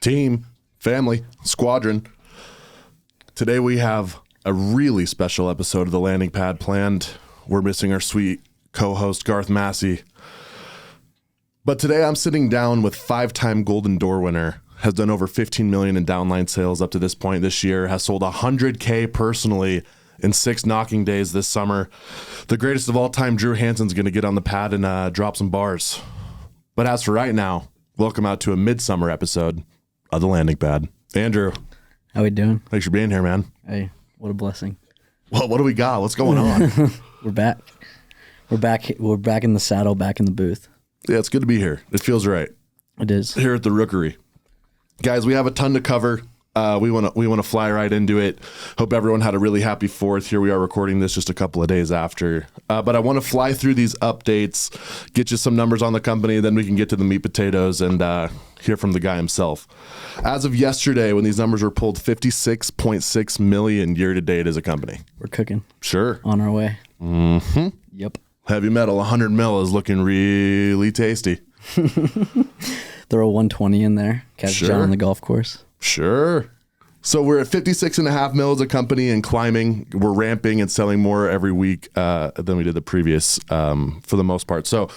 team, family, squadron. Today we have a really special episode of The Landing Pad planned. We're missing our sweet co-host Garth Massey. But today I'm sitting down with 5-time Golden Door winner, has done over 15 million in downline sales up to this point this year, has sold 100K personally in 6 knocking days this summer. The greatest of all time, Drew Hansen's going to get on the pad and drop some bars. But as for right now, welcome out to a midsummer episode of The Landing Pad. Andrew. How we doing? Thanks for being here, man. Hey, what a blessing. Well, what do we got? What's going on? We're back. We're back in the saddle, back in the booth. Yeah, it's good to be here. It feels right. It is. Here at the Rookery. Guys, we have a ton to cover. We want to fly right into it. Hope everyone had a really happy 4th. Here we are recording this just a couple of days after. But I want to fly through these updates, get you some numbers on the company, then we can get to the meat potatoes and hear from the guy himself. As of yesterday, when these numbers were pulled, 56.6 million year to date as a company. We're cooking. Sure. On our way. Mm-hmm. Yep. Heavy metal, 100 mil is looking really tasty. Throw a 120 in there. Catch John on the golf course. Sure. So we're at 56.5 mil as a company and climbing. We're ramping and selling more every week than we did the previous for the most part. So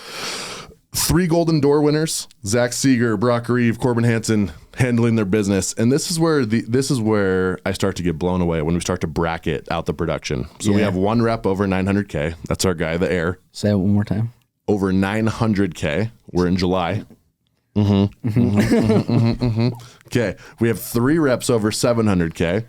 3 Golden Door winners, Zach Seeger, Brock Reeve, Corbin Hansen, handling their business. And this is where I start to get blown away when we start to bracket out the production. So we have 1 rep over 900K. That's our guy, the Air. Say it one more time. Over 900K. We're in July. Okay, we have 3 reps over 700K.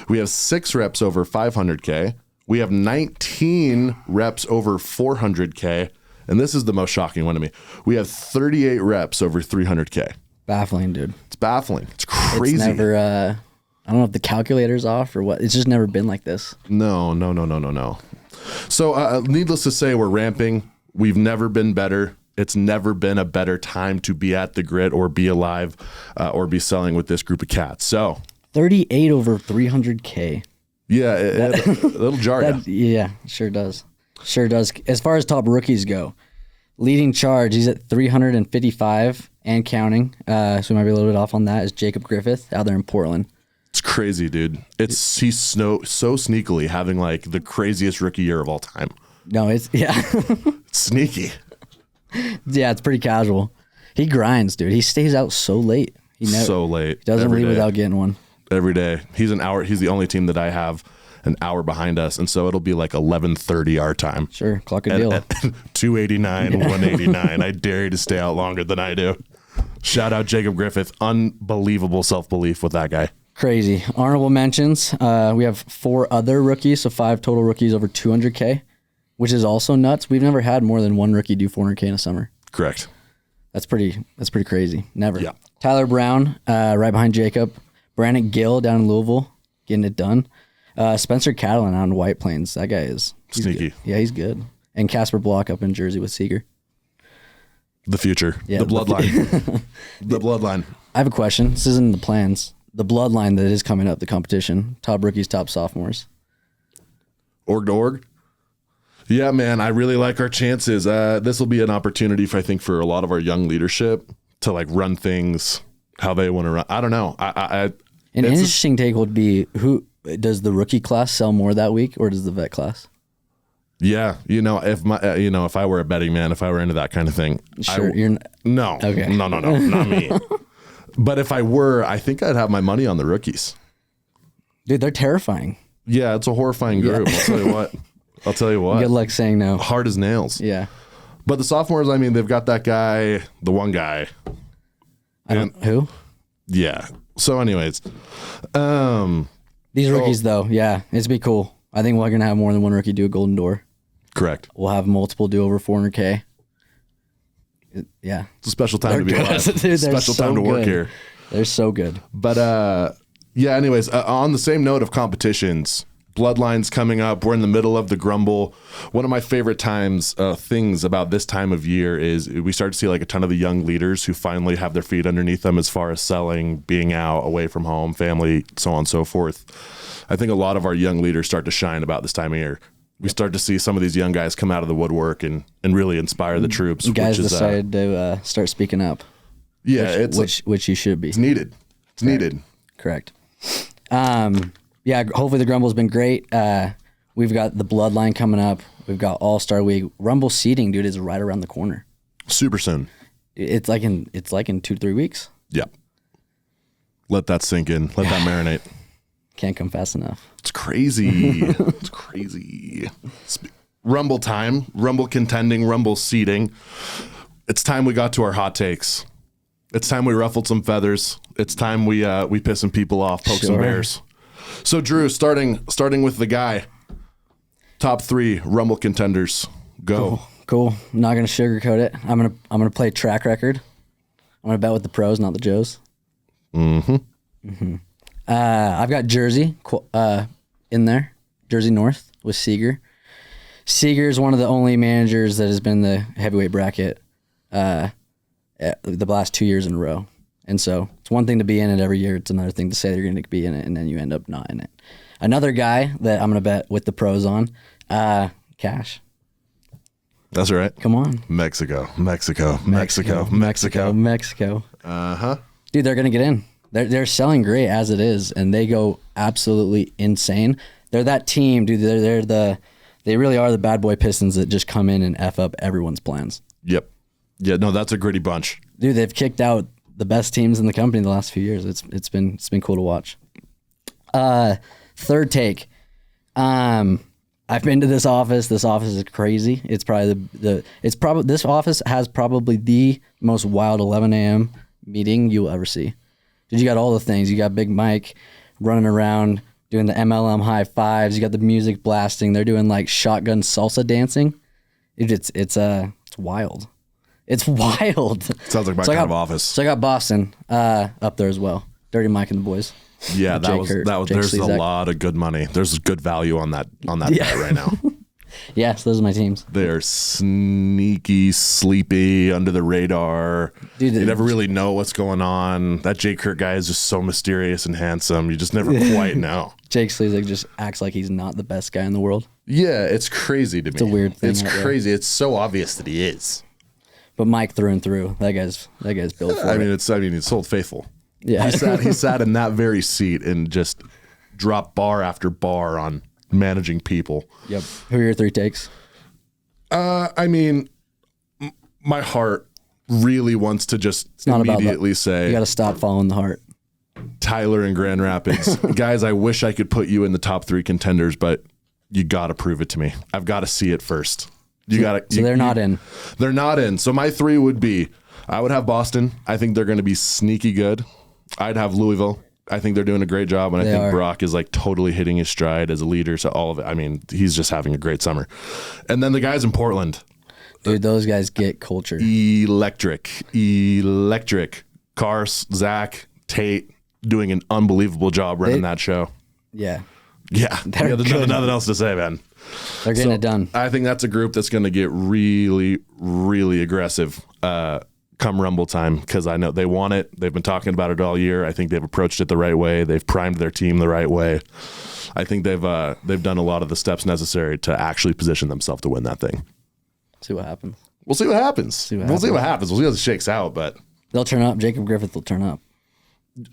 We have 6 reps over 500K. We have 19 reps over 400K. And this is the most shocking one to me. We have 38 reps over 300K. Baffling, dude. It's baffling. It's crazy. It's never, I don't know if the calculator's off or what. It's just never been like this. No. So needless to say, we're ramping. We've never been better. It's never been a better time to be at the grid or be alive or be selling with this group of cats. So 38 over 300K. Yeah, it'll jar you. Yeah, sure does. Sure does. As far as top rookies go, leading charge, he's at 355 and counting. So we might be a little bit off on that, is Jacob Griffith out there in Portland. It's crazy, dude. He's so sneakily having like the craziest rookie year of all time. No, it's Sneaky. Yeah, it's pretty casual. He grinds, dude. He stays out so late. So late. He doesn't leave without getting one. Every day. He's an hour. He's the only team that I have an hour behind us, and so it'll be like 11:30 our time. Sure, clock a deal. At 289, 189. I dare you to stay out longer than I do. Shout out Jacob Griffith. Unbelievable self-belief with that guy. Crazy. Honorable mentions. We have 4 other rookies, so 5 total rookies over 200K. Which is also nuts. We've never had more than 1 rookie do 400K in a summer. Correct. That's pretty crazy. Never. Yeah. Tyler Brown, right behind Jacob. Brandon Gill down in Louisville, getting it done. Spencer Catalan out in White Plains. That guy is sneaky. Good. Yeah, he's good. And Casper Block up in Jersey with Seeger. The future. Yeah, the bloodline. The bloodline. I have a question. This isn't in the plans. The bloodline that is coming up, the competition. Top rookies, top sophomores. Org to org? Yeah, man, I really like our chances. This will be an opportunity, for a lot of our young leadership to like run things how they want to run. I don't know. An interesting take would be, who does the rookie class sell more that week, or does the vet class? Yeah, if I were a betting man, if I were into that kind of thing, sure, no, okay, no, not me. But if I were, I think I'd have my money on the rookies. Dude, they're terrifying. Yeah, it's a horrifying group. Yeah. I'll tell you what. Good luck saying no. Hard as nails. Yeah. But the sophomores, they've got that guy, the one guy. Who? Yeah. So anyways. These rookies, though, yeah, it's be cool. I think we're going to have more than 1 rookie do a Golden Door. Correct. We'll have multiple do over 400K. Yeah. It's a special time to be alive. Dude, special time to work here. They're so good. But, yeah, anyways, on the same note of competitions, Bloodline's coming up. We're in the middle of the Grumble. One of my favorite things about this time of year is we start to see like a ton of the young leaders who finally have their feet underneath them as far as selling, being out, away from home, family, so on and so forth. I think a lot of our young leaders start to shine about this time of year. We start to see some of these young guys come out of the woodwork and really inspire the troops. You guys decided to start speaking up. Yeah, which you should be. It's needed. It's needed. Correct. Yeah, hopefully the Grumble's been great. We've got the Bloodline coming up. We've got All-Star Week. Rumble seating, dude, is right around the corner. Super soon. It's like in 2 to 3 weeks. Yeah. Let that sink in. Let that marinate. Can't come fast enough. It's crazy. It's crazy. Rumble time. Rumble contending. Rumble seating. It's time we got to our hot takes. It's time we ruffled some feathers. It's time we piss some people off, poke some bears. So Drew, starting with the guy. Top 3 Rumble contenders. Go. Cool. I'm not gonna sugarcoat it. I'm gonna play track record. I'm gonna bet with the pros, not the Joes. I've got Jersey in there. Jersey North with Seager. Seager is one of the only managers that has been in the heavyweight bracket the last 2 years in a row. And so it's one thing to be in it every year. It's another thing to say they're going to be in it, and then you end up not in it. Another guy that I'm going to bet with the pros on, Cash. That's right. Come on. Mexico. Mexico. Uh-huh. Dude, they're going to get in. They're selling great as it is, and they go absolutely insane. They're that team, dude. They really are the bad boy Pistons that just come in and F up everyone's plans. Yep. Yeah, no, that's a gritty bunch. Dude, they've kicked out the best teams in the company the last few years. It's been cool to watch. Third take. I've been to this office. This office is crazy. It's probably this office has probably the most wild 11 a.m. meeting you'll ever see. Dude, you got all the things. You got Big Mike running around doing the MLM high fives. You got the music blasting. They're doing like shotgun salsa dancing. Dude, it's wild. It's wild. Sounds like my kind of office. So I got Boston up there as well. Dirty Mike and the boys. Yeah, there's a lot of good money. There's good value on that bet right now. Yeah, so those are my teams. They're sneaky, sleepy, under the radar. Dude, you never really know what's going on. That Jake Kurt guy is just so mysterious and handsome. You just never quite know. Jake Sleezak just acts like he's not the best guy in the world. Yeah, it's crazy to me. It's a weird thing. It's crazy. It's so obvious that he is. But Mike through and through, that guy's built for it. It's Old Faithful. Yeah, he sat in that very seat and just dropped bar after bar on managing people. Yep. Who are your 3 takes? My heart really wants to just immediately say, you got to stop following the heart. Tyler in Grand Rapids. Guys, I wish I could put you in the top 3 contenders, but you got to prove it to me. I've got to see it first. They're not in. They're not in. So my 3 would be, I would have Boston. I think they're going to be sneaky good. I'd have Louisville. I think they're doing a great job, and I think Brock is like totally hitting his stride as a leader. So all of it. I mean, he's just having a great summer. And then the guys in Portland. Dude, those guys get culture. Electric. Cars, Zach, Tate, doing an unbelievable job running that show. Yeah. Yeah. There's nothing else to say, man. They're getting it done. I think that's a group that's going to get really, really aggressive come Rumble time, because I know they want it. They've been talking about it all year. I think they've approached it the right way. They've primed their team the right way. I think they've done a lot of the steps necessary to actually position themselves to win that thing. See what happens. We'll see what happens. We'll see how it shakes out, but they'll turn up. Jacob Griffith will turn up.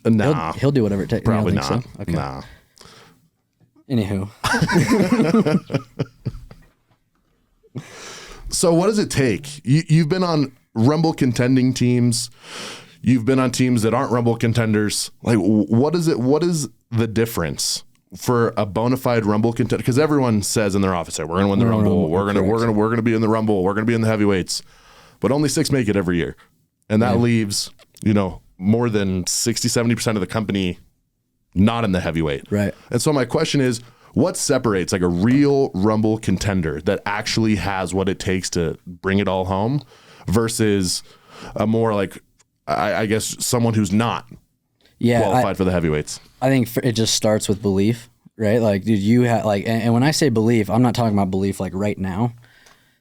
Nah. He'll do whatever it takes. Probably not. So? Okay. Nah. Anywho. So what does it take? You've been on Rumble contending teams. You've been on teams that aren't Rumble contenders. Like, what is the difference for a bona fide Rumble contender? Because everyone says in their office, "We're going to win the Rumble. We're going to be in the Rumble. We're going to be in the heavyweights." But only 6 make it every year, and that leaves more than 60-70% of the company not in the heavyweight. Right. And so my question is, what separates like a real Rumble contender that actually has what it takes to bring it all home versus a more like, I guess, someone who's not qualified for the heavyweights? I think it just starts with belief, right? Like, dude, you have like, and when I say belief, I'm not talking about belief like right now.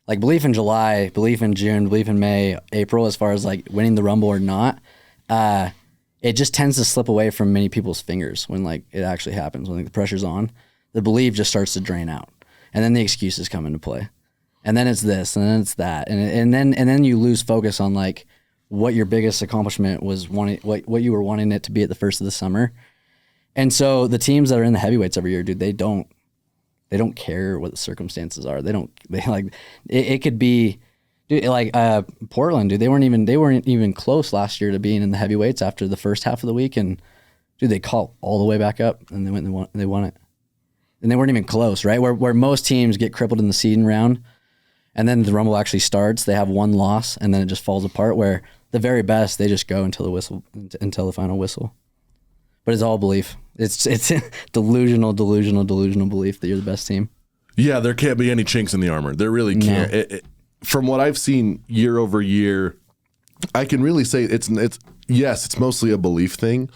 Like belief in July, belief in June, belief in May, April, as far as like winning the Rumble or not. It just tends to slip away from many people's fingers when like it actually happens, when like, the pressure's on. The belief just starts to drain out, and then the excuses come into play, and then it's this, and then it's that, and then you lose focus on like what your biggest accomplishment was, what you were wanting it to be at the first of the summer. And so the teams that are in the heavyweights every year, dude, they don't care what the circumstances are. They like it could be, dude, like Portland, dude, they weren't even close last year to being in the heavyweights after the first half of the week, and dude, they caught all the way back up and they went and they won it. And they weren't even close, right? Where most teams get crippled in the seeding round and then the Rumble actually starts, they have one loss and then it just falls apart, where the very best, they just go until the final whistle. But it's all belief. It's delusional belief that you're the best team. Yeah, there can't be any chinks in the armor. There really can't. No. From what I've seen year over year, I can really say it's mostly a belief thing.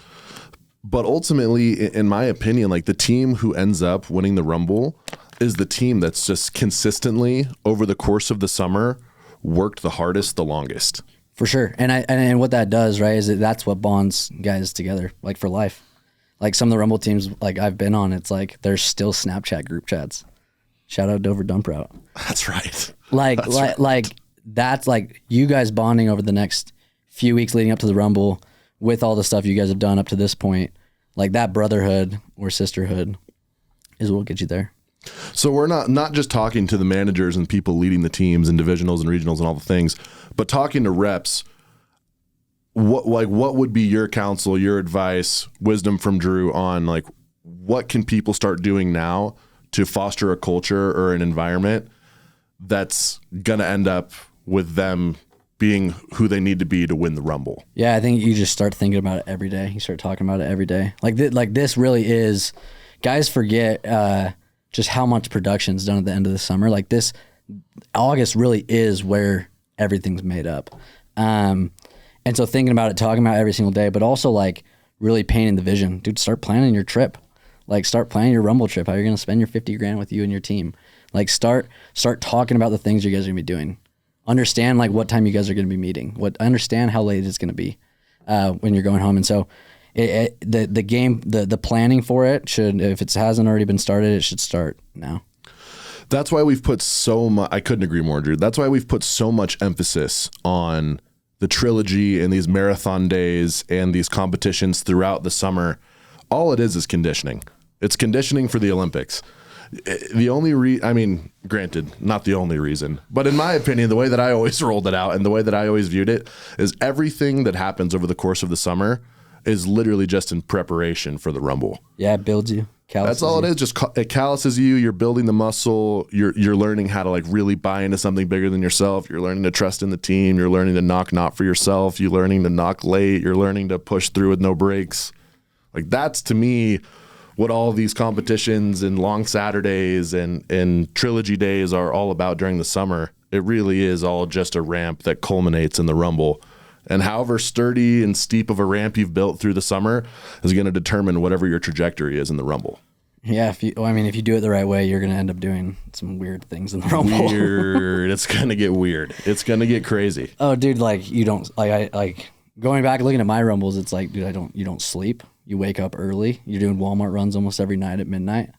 But ultimately, in my opinion, like the team who ends up winning the Rumble is the team that's just consistently over the course of the summer worked the hardest, the longest. For sure. And what that does, right, is that's what bonds guys together, like for life. Like some of the Rumble teams like I've been on, it's like there's still Snapchat group chats. Shout out Dover Dump Route. That's right. That's like you guys bonding over the next few weeks leading up to the Rumble with all the stuff you guys have done up to this point. Like that brotherhood or sisterhood is what will get you there. So we're not just talking to the managers and people leading the teams and divisionals and regionals and all the things, but talking to reps. What would be your counsel, your advice, wisdom from Drew on like what can people start doing now to foster a culture or an environment that's going to end up with them being who they need to be to win the Rumble? Yeah, I think you just start thinking about it every day. You start talking about it every day. Like this really is, guys forget just how much production's done at the end of the summer. Like this, August really is where everything's made up. And so thinking about it, talking about it every single day, but also like really painting the vision. Dude, start planning your trip. Like start planning your Rumble trip, how you're going to spend your 50 grand with you and your team. Like start talking about the things you guys are going to be doing. Understand like what time you guys are going to be meeting. Understand how late it's going to be when you're going home. And so the planning for it should, if it hasn't already been started, it should start now. That's why we've put so much, I couldn't agree more, Drew. That's why we've put so much emphasis on the trilogy and these marathon days and these competitions throughout the summer. All it is conditioning. It's conditioning for the Olympics. The only granted, not the only reason, but in my opinion, the way that I always rolled it out and the way that I always viewed it is everything that happens over the course of the summer is literally just in preparation for the Rumble. Yeah, it builds you. That's all it is. Just it calluses you. You're building the muscle. You're learning how to like really buy into something bigger than yourself. You're learning to trust in the team. You're learning to knock not for yourself. You're learning to knock late. You're learning to push through with no breaks. Like that's to me what all these competitions and long Saturdays and trilogy days are all about during the summer. It really is all just a ramp that culminates in the Rumble. And however sturdy and steep of a ramp you've built through the summer is going to determine whatever your trajectory is in the Rumble. Yeah, if you do it the right way, you're going to end up doing some weird things in the Rumble. Weird. It's going to get weird. It's going to get crazy. Oh, dude, like you don't like going back looking at my Rumbles. It's like, dude, you don't sleep. You wake up early. You're doing Walmart runs almost every night at midnight.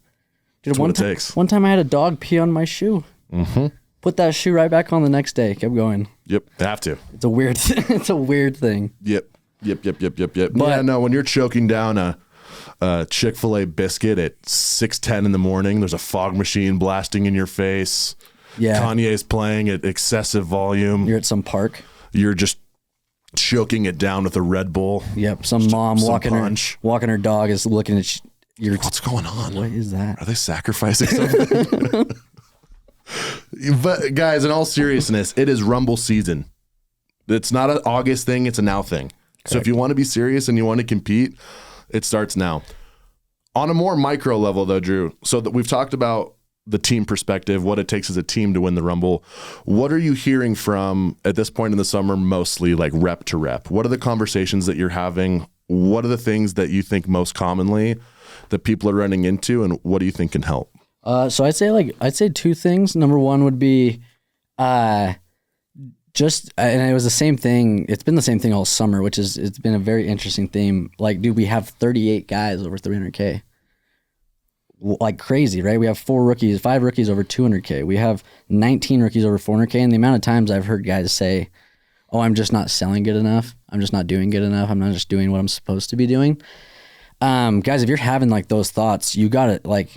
Dude, that's what it takes. One time I had a dog pee on my shoe. Mm-hmm. Put that shoe right back on the next day. Kept going. Yep, have to. It's a weird. It's a weird thing. Yep. But, yeah, no. When you're choking down a Chick-fil-A biscuit at 6:10 in the morning, there's a fog machine blasting in your face. Yeah. Kanye's playing at excessive volume. You're at some park. You're just choking it down with a Red Bull. Yep. Some mom walking her dog is looking at your. What's going on? What is that? Are they sacrificing something? But guys, in all seriousness, it is Rumble season. It's not an August thing, it's a now thing. Correct. So if you want to be serious and you want to compete, it starts now. On a more micro level though, Drew, so that we've talked about the team perspective, what it takes as a team to win the Rumble. What are you hearing from at this point in the summer, mostly like rep to rep? What are the conversations that you're having? What are the things that you think most commonly that people are running into, and what do you think can help? So I'd say two things. Number one would be, and it was the same thing. It's been the same thing all summer, it's been a very interesting theme. Like, dude, we have 38 guys over 300K. Like crazy, right? We have 5 rookies over 200K. We have 19 rookies over 400K. And the amount of times I've heard guys say, oh, I'm just not selling good enough. I'm just not doing good enough. I'm not just doing what I'm supposed to be doing. Guys, if you're having like those thoughts, you gotta like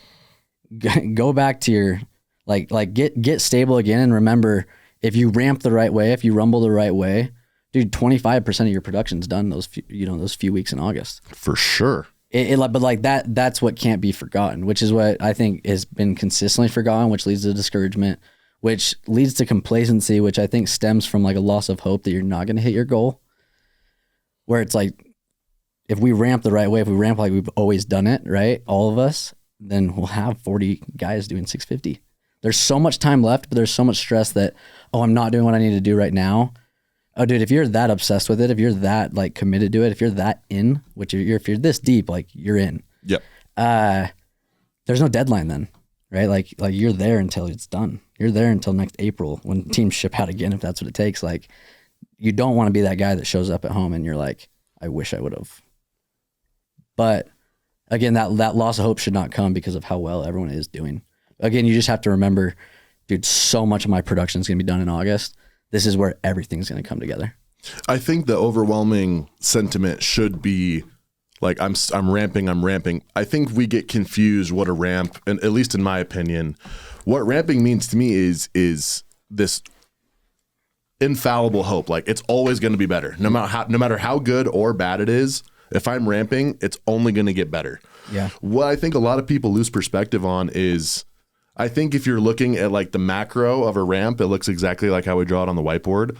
go back to your like get stable again, and remember, if you ramp the right way, if you rumble the right way, dude, 25% of your production's done those few weeks in August. For sure. But like that's what can't be forgotten, which is what I think has been consistently forgotten, which leads to discouragement, which leads to complacency, which I think stems from like a loss of hope that you're not going to hit your goal. Where it's like, if we ramp the right way, if we ramp like we've always done it, right, all of us, then we'll have 40 guys doing 650. There's so much time left, but there's so much stress that, oh, I'm not doing what I need to do right now. Oh, dude, if you're that obsessed with it, if you're that like committed to it, if you're that in, which if you're this deep, like you're in. Yep. There's no deadline then, right? Like you're there until it's done. You're there until next April when teams ship out again, if that's what it takes. Like, you don't want to be that guy that shows up at home and you're like, I wish I would have. But again, that loss of hope should not come because of how well everyone is doing. Again, you just have to remember, dude, so much of my production is going to be done in August. This is where everything's going to come together. I think the overwhelming sentiment should be like, I'm ramping. I think we get confused what a ramp, and at least in my opinion, what ramping means to me is this infallible hope. Like, it's always going to be better. No matter how good or bad it is, if I'm ramping, it's only going to get better. Yeah. What I think a lot of people lose perspective on is, I think if you're looking at like the macro of a ramp, it looks exactly like how we draw it on the whiteboard.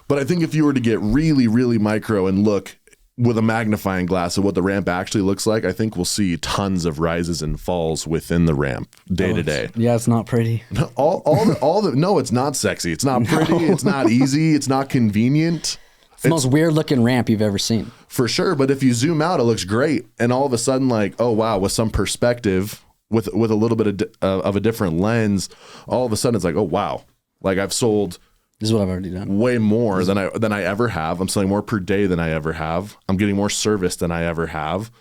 But I think if you were to get really, really micro and look with a magnifying glass at what the ramp actually looks like, I think we'll see tons of rises and falls within the ramp day to day. Yeah, it's not pretty. No, it's not sexy. It's not pretty. No. It's not easy. It's not convenient. It's the most weird looking ramp you've ever seen. For sure. But if you zoom out, it looks great. And all of a sudden, like, oh, wow, with some perspective, with a little bit of a different lens, all of a sudden it's like, oh, wow. Like, I've sold... This is what I've already done. Way more than I ever have. I'm selling more per day than I ever have. I'm getting more service than I ever have.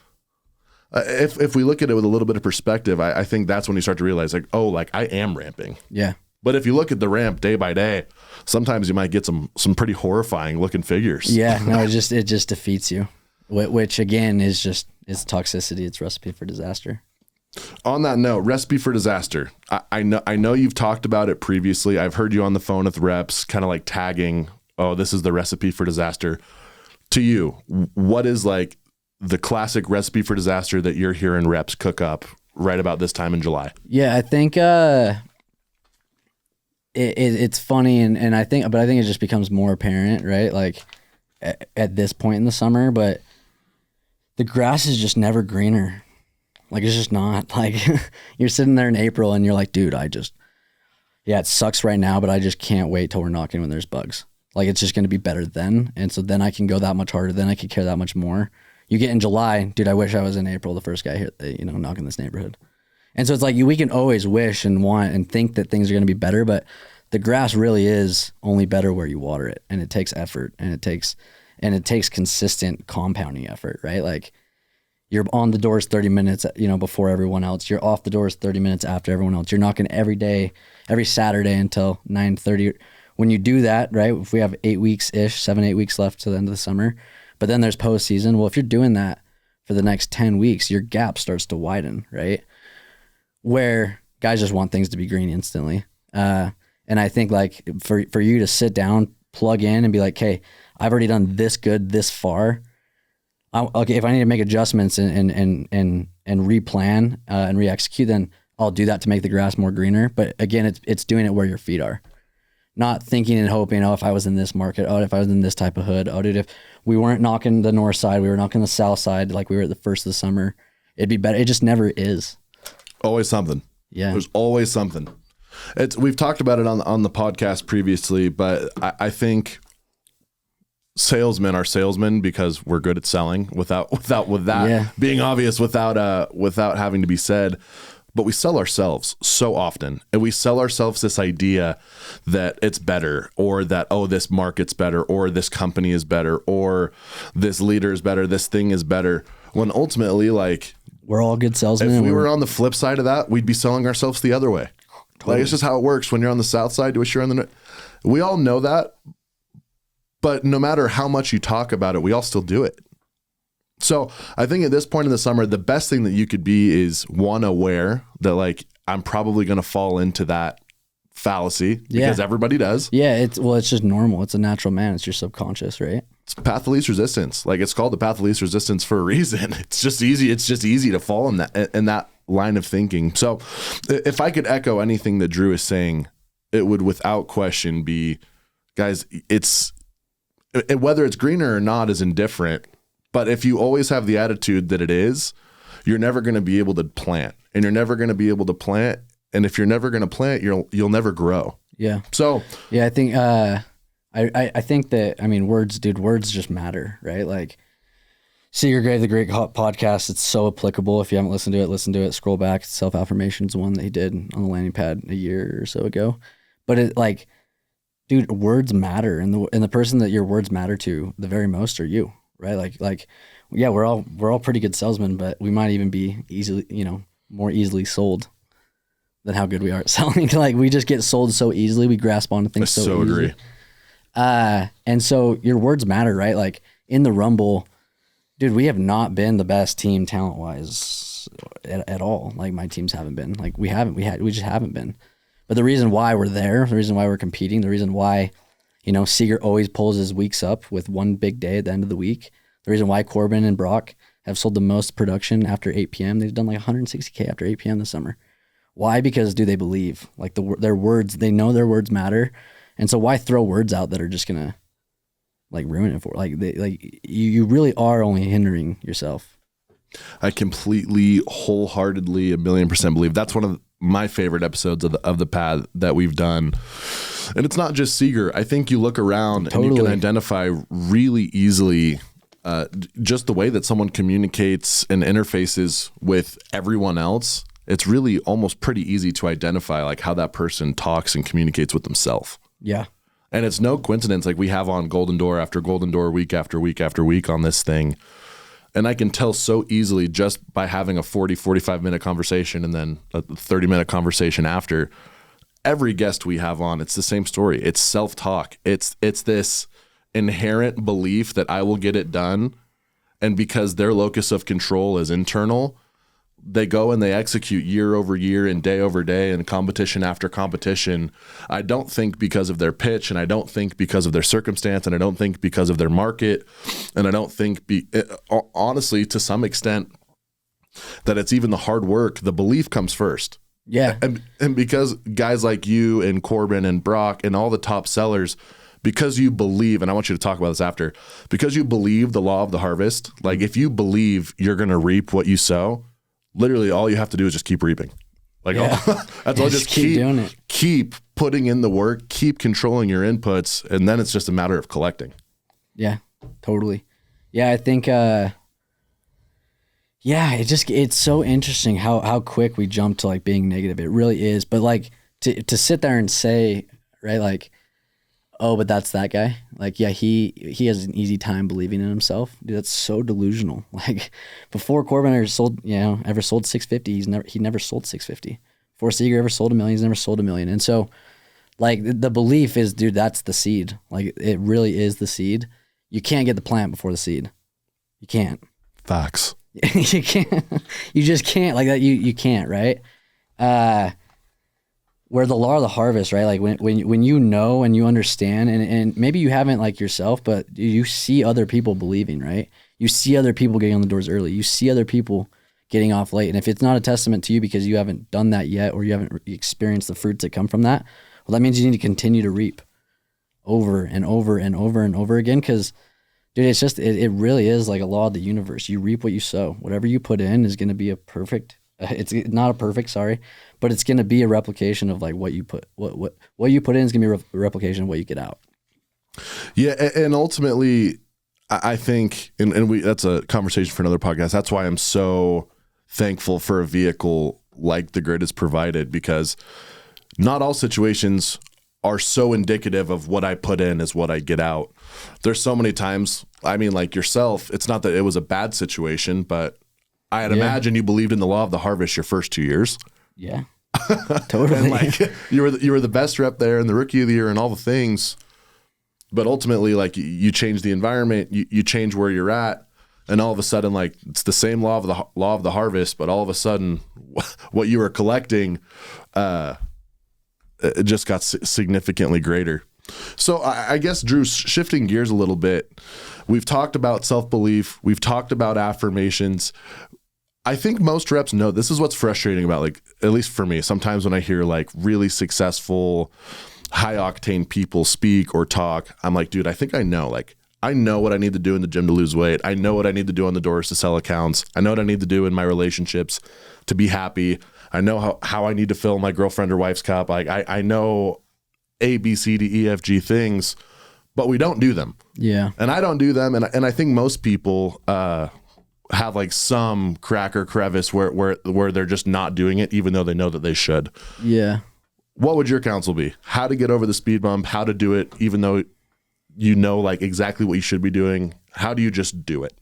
If we look at it with a little bit of perspective, I think that's when you start to realize, like, oh, like, I am ramping. Yeah. But if you look at the ramp day by day, sometimes you might get some pretty horrifying looking figures. Yeah, no, it just defeats you, which again is toxicity. It's recipe for disaster. On that note, recipe for disaster. I know you've talked about it previously. I've heard you on the phone with reps, kind of like tagging, oh, this is the recipe for disaster. To you, what is like the classic recipe for disaster that you're hearing reps cook up right about this time in July? Yeah, I think it's funny, and I think it just becomes more apparent, right? Like at this point in the summer, but the grass is just never greener. Like, it's just not. Like, you're sitting there in April and you're like, dude, it sucks right now, but I just can't wait till we're knocking when there's bugs. Like, it's just going to be better then. And so then I can go that much harder. Then I can care that much more. You get in July, dude, I wish I was in April, the first guy here, knocking this neighborhood. And so it's like, we can always wish and want and think that things are going to be better, but the grass really is only better where you water it. And it takes effort, and it takes consistent compounding effort, right? Like, you're on the doors 30 minutes, before everyone else. You're off the doors 30 minutes after everyone else. You're knocking every day, every Saturday until 9:30. When you do that, right, if we have 8 weeks left to the end of the summer, but then there's postseason. Well, if you're doing that for the next 10 weeks, your gap starts to widen, right? Where guys just want things to be green instantly. And I think, like, for you to sit down, plug in, and be like, hey, I've already done this good this far. Okay, if I need to make adjustments and replan and re-execute, then I'll do that to make the grass more greener. But again, it's doing it where your feet are, not thinking and hoping, oh, if I was in this market, oh, if I was in this type of hood, oh, dude, if we weren't knocking the north side, we were knocking the south side like we were at the first of the summer, it'd be better. It just never is. Always something. Yeah. There's always something. We've talked about it on the podcast previously, but I think salesmen are salesmen because we're good at selling without that being obvious, without having to be said. But we sell ourselves so often, and we sell ourselves this idea that it's better, or that, oh, this market's better, or this company is better, or this leader is better, this thing is better. When ultimately, like, we're all good salesmen. If we were on the flip side of that, we'd be selling ourselves the other way. Totally. Like, it's just how it works. When you're on the south side, to assure on the north. We all know that. But no matter how much you talk about it, we all still do it. So I think at this point in the summer, the best thing that you could be is one, aware that like, I'm probably going to fall into that fallacy because everybody does. Yeah. It's just normal. It's a natural man. It's your subconscious, right? It's path of least resistance. Like it's called the path of least resistance for a reason. It's just easy. It's just easy to fall in that line of thinking. So if I could echo anything that Drew is saying, it would without question be, guys, whether it's greener or not is indifferent. But if you always have the attitude that it is, you're never going to be able to plant, and you're never going to be able to plant. And if you're never going to plant, you'll never grow. Yeah. So yeah, I think I think that, I mean, words just matter, right? Like Seeger Gray, the Great Podcast, it's so applicable. If you haven't listened to it, listen to it. Scroll back. Self-affirmations one that he did on the landing pad a year or so ago. But it like, dude, words matter, and the person that your words matter to the very most are you. Right. Like, yeah, we're all pretty good salesmen, but we might even be more easily sold than how good we are at selling. Like we just get sold so easily. We grasp onto things so easily. Agree. And so your words matter, right? Like in the Rumble, dude, we have not been the best team talent wise at all. Like my teams haven't been. Like we just haven't been. But the reason why we're there, the reason why we're competing, the reason why Seeger always pulls his weeks up with one big day at the end of the week. The reason why Corbin and Brock have sold the most production after 8 p.m. They've done like 160K after 8 p.m. this summer. Why? Because they believe like their words, they know their words matter. And so why throw words out that are just going to like ruin it for you really are only hindering yourself. I completely, wholeheartedly, 1,000,000% believe that's one of my favorite episodes of the pad that we've done. And it's not just Seeger. I think you look around and you can identify really easily just the way that someone communicates and interfaces with everyone else. It's really almost pretty easy to identify like how that person talks and communicates with themselves. Yeah. And it's no coincidence. Like we have on Golden Door after Golden Door, week after week after week on this thing. And I can tell so easily just by having a 45 minute conversation and then a 30-minute conversation after. Every guest we have on, it's the same story. It's self-talk. It's this inherent belief that I will get it done. And because their locus of control is internal, they go and they execute year over year and day over day and competition after competition. I don't think because of their pitch, and I don't think because of their circumstance, and I don't think because of their market, and I don't think honestly to some extent that it's even the hard work. The belief comes first. Yeah. And because guys like you and Corbin and Brock and all the top sellers, because you believe, and I want you to talk about this after, because you believe the law of the harvest, like if you believe you're going to reap what you sow, literally all you have to do is just keep reaping. Like that's all. Just keep doing it. Keep putting in the work, keep controlling your inputs, and then it's just a matter of collecting. Yeah, totally. Yeah, I think it's so interesting how quick we jump to like being negative. It really is. But like to sit there and say, right, like, oh, but that's that guy. Like, yeah, he has an easy time believing in himself. Dude, that's so delusional. Like before Corbin ever sold 650, he never sold 650. Before Seeger ever sold $1 million, he's never sold $1 million. And so like the belief is, dude, that's the seed. Like it really is the seed. You can't get the plant before the seed. You can't. Facts. You can't. You just can't like that. You can't, right? Where the law of the harvest, right? Like when you know and you understand, and maybe you haven't like yourself, but you see other people believing, right? You see other people getting on the doors early. You see other people getting off late. And if it's not a testament to you because you haven't done that yet, or you haven't experienced the fruits that come from that, well, that means you need to continue to reap over and over and over and over again. Because dude, it's just, it really is like a law of the universe. You reap what you sow. Whatever you put in is going to be it's not a perfect, sorry, but it's going to be a replication of like what you put in is going to be a replication of what you get out. Yeah. And ultimately I think, and that's a conversation for another podcast. That's why I'm so thankful for a vehicle like the Grid has provided, because not all situations are so indicative of what I put in is what I get out. There's so many times, I mean, like yourself, it's not that it was a bad situation, but I'd imagine you believed in the law of the harvest your first 2 years. Yeah, totally. And like you were the best rep there and the rookie of the year and all the things. But ultimately, like you change the environment, you change where you're at, and all of a sudden, like it's the same law of the harvest, but all of a sudden, what you were collecting, it just got significantly greater. So I guess, Drew, shifting gears a little bit, we've talked about self-belief, we've talked about affirmations. I think most reps know this is what's frustrating about, like, at least for me, sometimes when I hear like really successful, high octane people speak or talk, I'm like, dude, I think I know what I need to do in the gym to lose weight. I know what I need to do on the doors to sell accounts. I know what I need to do in my relationships to be happy. I know how I need to fill my girlfriend or wife's cup. Like I know A, B, C, D, E, F, G things, but we don't do them. Yeah. And I don't do them. And I think most people have like some crack or crevice where they're just not doing it, even though they know that they should. Yeah. What would your counsel be? How to get over the speed bump, how to do it, even though you know like exactly what you should be doing. How do you just do it?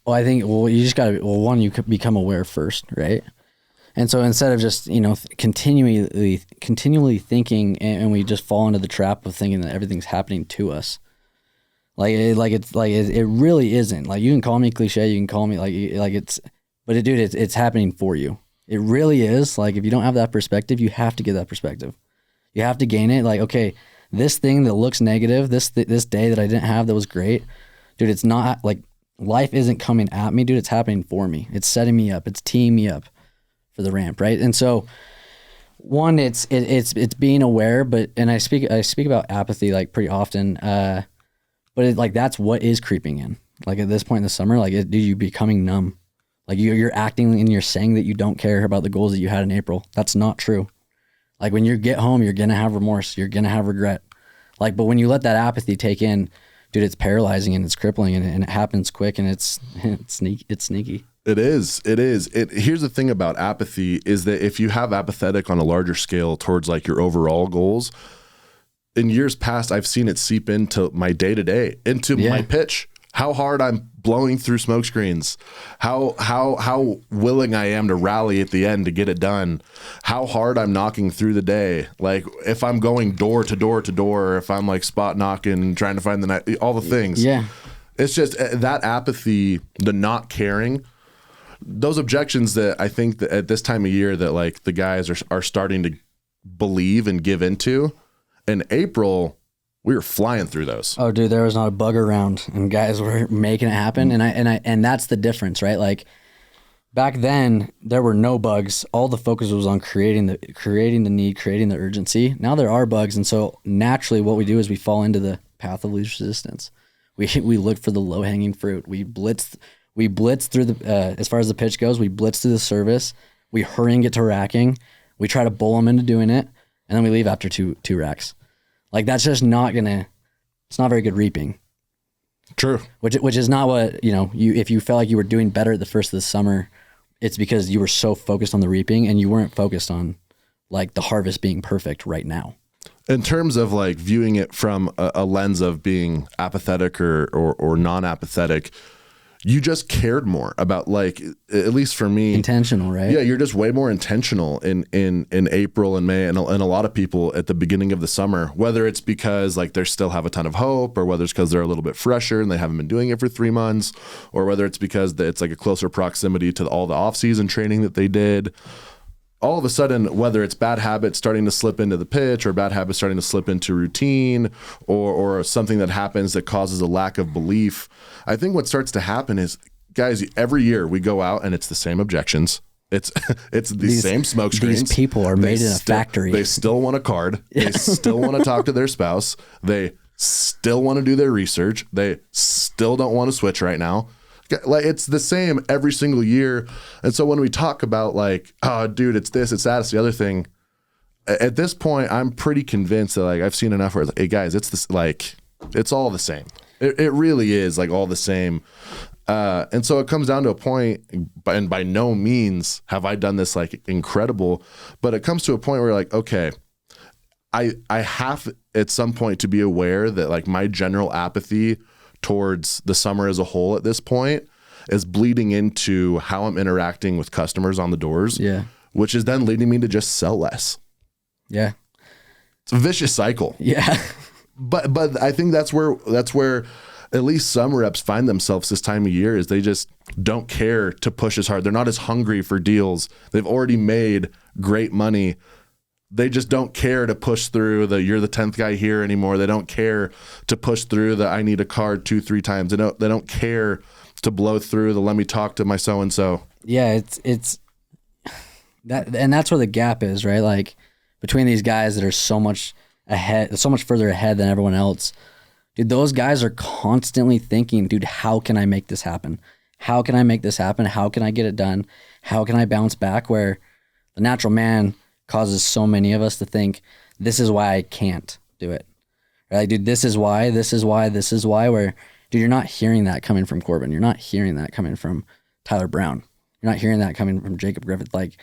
Well, I think, you just got to, one, you could become aware first, right? And so instead of just, continually thinking, and we just fall into the trap of thinking that everything's happening to us. It really isn't. Like, you can call me cliche, you can call me it's happening for you. It really is. Like, if you don't have that perspective, you have to get that perspective. You have to gain it. Like, okay, this thing that looks negative, this day that I didn't have that was great, dude, it's not like life isn't coming at me, dude. It's happening for me. It's setting me up. It's teeing me up for the ramp, right? And so, one, it's being aware, and I speak about apathy like pretty often, but that's what is creeping in. Like at this point in the summer, dude, you becoming numb. Like you're acting and you're saying that you don't care about the goals that you had in April. That's not true. Like when you get home, you're going to have remorse. You're going to have regret. Like, but when you let that apathy take in, dude, it's paralyzing and it's crippling and it happens quick and it's sneaky. It is. Here's the thing about apathy is that if you have apathetic on a larger scale towards like your overall goals, in years past, I've seen it seep into my day-to-day, into my pitch. How hard I'm blowing through smoke screens, how willing I am to rally at the end to get it done, how hard I'm knocking through the day. Like if I'm going door to door to door, or if I'm like spot knocking, trying to find the night, all the things. Yeah. It's just that apathy, the not caring, those objections that I think that at this time of year that like the guys are starting to believe and give into. In April, we were flying through those. Oh, dude, there was not a bug around, and guys were making it happen. And that's the difference, right? Like back then, there were no bugs. All the focus was on creating the need, creating the urgency. Now there are bugs, and so naturally, what we do is we fall into the path of least resistance. We look for the low hanging fruit. We blitz through the as far as the pitch goes. We blitz through the service. We hurry and get to racking. We try to bull them into doing it, and then we leave after two racks. Like that's just not it's not very good reaping. True. Which is not what, if you felt like you were doing better at the first of the summer, it's because you were so focused on the reaping and you weren't focused on like the harvest being perfect right now. In terms of like viewing it from a lens of being apathetic or non-apathetic, you just cared more about, like, at least for me, intentional, right? Yeah, you're just way more intentional in April and May and a lot of people at the beginning of the summer, whether it's because like they still have a ton of hope, or whether it's because they're a little bit fresher and they haven't been doing it for 3 months, or whether it's because it's like a closer proximity to all the off-season training that they did. All of a sudden, whether it's bad habits starting to slip into the pitch, or bad habits starting to slip into routine, or something that happens that causes a lack of belief, I think what starts to happen is, guys, every year we go out and it's the same objections. It's these same smoke screens. These people are made in a factory. They still want a card. They still want to talk to their spouse. They still want to do their research. They still don't want to switch right now. Like it's the same every single year. And so when we talk about like, oh, dude, it's this, it's that, it's the other thing. At this point, I'm pretty convinced that like I've seen enough where it's like, hey guys, it's this, like it's all the same. It really is like all the same. And so it comes down to a point, and by no means have I done this like incredible, but it comes to a point where like, okay, I have at some point to be aware that like my general apathy towards the summer as a whole at this point is bleeding into how I'm interacting with customers on the doors. Yeah. Which is then leading me to just sell less. Yeah. It's a vicious cycle. Yeah. But I think that's where at least some reps find themselves this time of year, is they just don't care to push as hard. They're not as hungry for deals. They've already made great money. They just don't care to push through you're the 10th guy here anymore. They don't care to push through I need a card 2-3 times. They don't care to blow through let me talk to my so-and-so. Yeah, it's that, and that's where the gap is, right? Like between these guys that are so much further ahead than everyone else. Dude, those guys are constantly thinking, dude, how can I make this happen? How can I make this happen? How can I get it done? How can I bounce back? Where the natural man causes so many of us to think, this is why I can't do it. Right? Like, dude, this is why, where, dude, you're not hearing that coming from Corbin. You're not hearing that coming from Tyler Brown. You're not hearing that coming from Jacob Griffith. Like,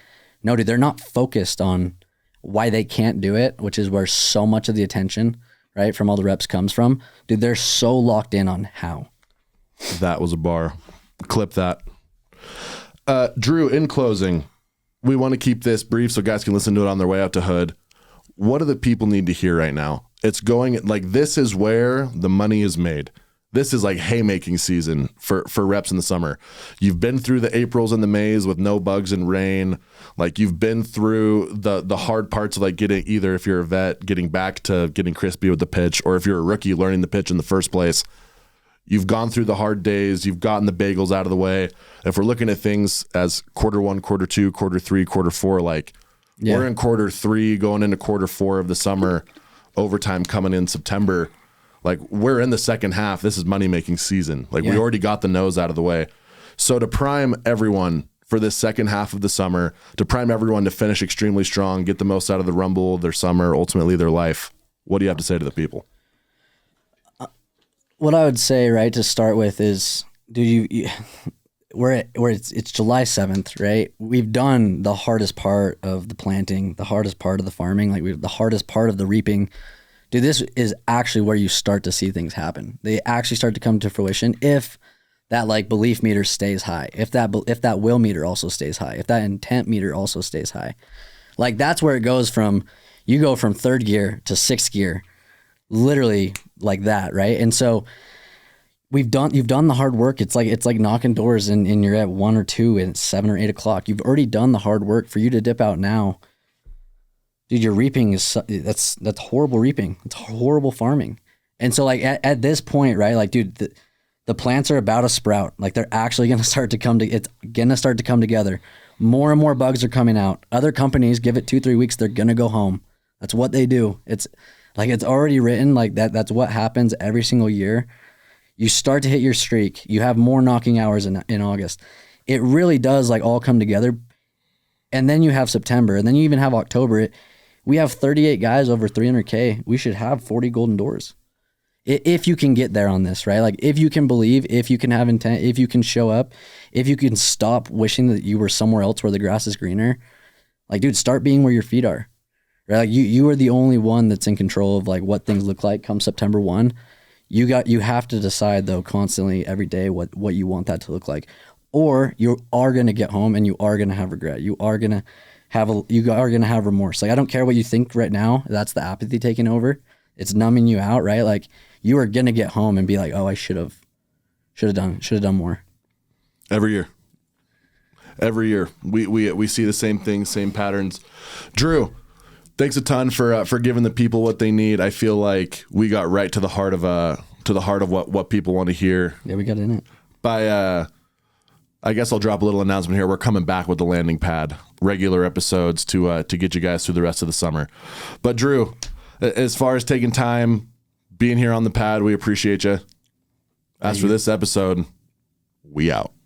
no, dude, they're not focused on why they can't do it, which is where so much of the attention, right, from all the reps comes from. Dude, they're so locked in on how. That was a bar. Clip that. Drew, in closing, we want to keep this brief so guys can listen to it on their way out to Hood. What do the people need to hear right now? It's going like, this is where the money is made. This is like haymaking season for reps in the summer. You've been through the Aprils and the Mays with no bugs and rain. Like, you've been through the hard parts of like getting, either if you're a vet, getting back to getting crispy with the pitch, or if you're a rookie learning the pitch in the first place. You've gone through the hard days. You've gotten the bagels out of the way. If we're looking at things as quarter 1, quarter 2, quarter 3, quarter 4, like we're in quarter 3 going into quarter 4 of the summer, overtime coming in September. Like, we're in the second half. This is money-making season. Like, we already got the nose out of the way. So to prime everyone for this second half of the summer, to prime everyone to finish extremely strong, get the most out of the Rumble, their summer, ultimately their life, what do you have to say to the people? What I would say, right, to start with is, dude, it's July 7th, right? We've done the hardest part of the planting, the hardest part of the farming, the hardest part of the reaping. Dude, this is actually where you start to see things happen. They actually start to come to fruition if that like belief meter stays high, if that will meter also stays high, if that intent meter also stays high. Like, that's where it goes from, you go from 3rd gear to 6th gear, literally like that, right? And so you've done the hard work. It's like knocking doors and you're at 1 or 2 and 7 or 8 o'clock. You've already done the hard work. For you to dip out now, dude, your reaping that's horrible reaping. It's horrible farming. And so like at this point, right, like, dude, the plants are about to sprout. Like, they're actually going to start to come together. More and more bugs are coming out. Other companies, give it 2-3 weeks, they're going to go home. That's what they do. It's like, it's already written like that. That's what happens every single year. You start to hit your streak. You have more knocking hours in August. It really does like all come together. And then you have September, and then you even have October. We have 38 guys over 300K. We should have 40 golden doors. If you can get there on this, right? Like, if you can believe, if you can have intent, if you can show up, if you can stop wishing that you were somewhere else where the grass is greener, like, dude, start being where your feet are, right? Like, you are the only one that's in control of like what things look like come September 1. You have to decide though constantly every day what you want that to look like, or you are going to get home and you are going to have regret. You are going to have remorse. Like, I don't care what you think right now. That's the apathy taking over. It's numbing you out, right? Like, you are going to get home and be like, oh, I should have done more. Every year we see the same things, same patterns. Drew, thanks a ton for giving the people what they need. I feel like we got right to the heart of what people want to hear. Yeah, we got in it. I guess I'll drop a little announcement here. We're coming back with the landing pad, regular episodes to get you guys through the rest of the summer. But Drew, as far as taking time, being here on the pad, we appreciate you. As for this episode, we out.